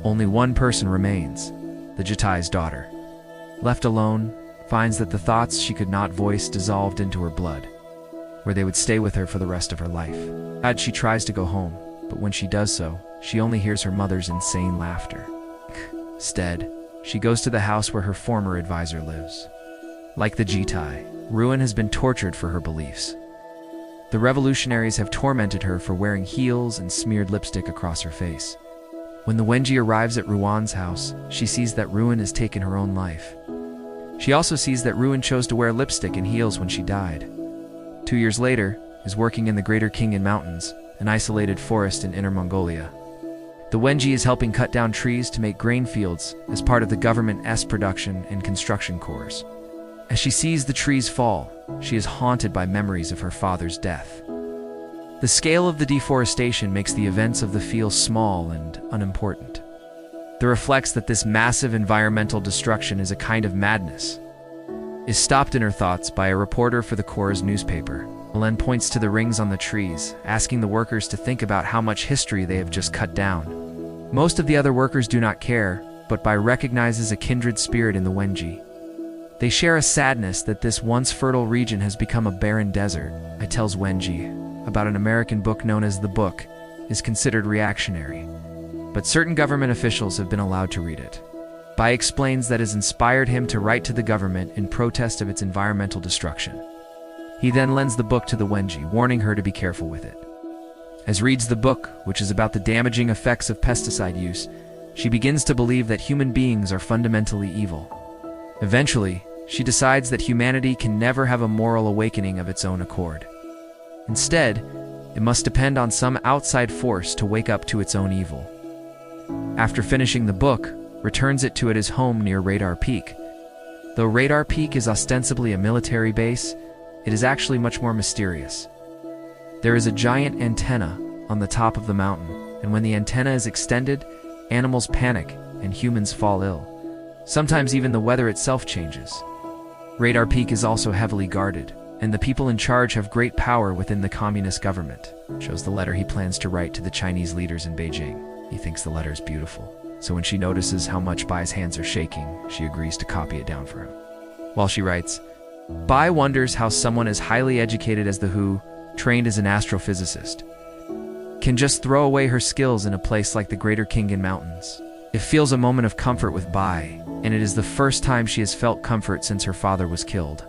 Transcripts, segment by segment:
Only one person remains, the Ch1-2's daughter. Left alone, finds that the thoughts she could not voice dissolved into her blood, where they would stay with her for the rest of her life. As she tries to go home, but when she does so, she only hears her mother's insane laughter. Instead, she goes to the house where her former advisor lives. Like the Ch1-2, Ruin has been tortured for her beliefs. The revolutionaries have tormented her for wearing heels and smeared lipstick across her face. When the Wenji arrives at Ruan's house, she sees that Ruin has taken her own life. She also sees that Ruin chose to wear lipstick and heels when she died. 2 years later, is working in the Greater Khingan Mountains, an isolated forest in Inner Mongolia. The Wenji is helping cut down trees to make grain fields as part of the government's production and construction corps. As she sees the trees fall, she is haunted by memories of her father's death. The scale of the deforestation makes the events of the field small and unimportant. It reflects that this massive environmental destruction is a kind of madness. Is stopped in her thoughts by a reporter for the Corps' newspaper. Len points to the rings on the trees, asking the workers to think about how much history they have just cut down. Most of the other workers do not care, but Bai recognizes a kindred spirit in the Wenji. They share a sadness that this once fertile region has become a barren desert. I tells Wenji about an American book known as The Book, is considered reactionary, but certain government officials have been allowed to read it. Bai explains that has inspired him to write to the government in protest of its environmental destruction. He then lends the book to the Wenji, warning her to be careful with it. As reads the book, which is about the damaging effects of pesticide use, she begins to believe that human beings are fundamentally evil. Eventually, she decides that humanity can never have a moral awakening of its own accord. Instead, it must depend on some outside force to wake up to its own evil. After finishing the book, returns it to his home near Radar Peak. Though Radar Peak is ostensibly a military base, it is actually much more mysterious. There is a giant antenna on the top of the mountain, and when the antenna is extended, animals panic and humans fall ill. Sometimes even the weather itself changes. Radar Peak is also heavily guarded, and the people in charge have great power within the communist government. Shows the letter he plans to write to the Chinese leaders in Beijing. He thinks the letter is beautiful, so when she notices how much Bai's hands are shaking, she agrees to copy it down for him. While she writes, Bai wonders how someone as highly educated as the Who, trained as an astrophysicist, can just throw away her skills in a place like the Greater Khingan Mountains. It feels a moment of comfort with Bai, and it is the first time she has felt comfort since her father was killed.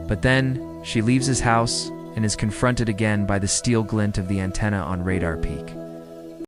But then, she leaves his house and is confronted again by the steel glint of the antenna on Radar Peak.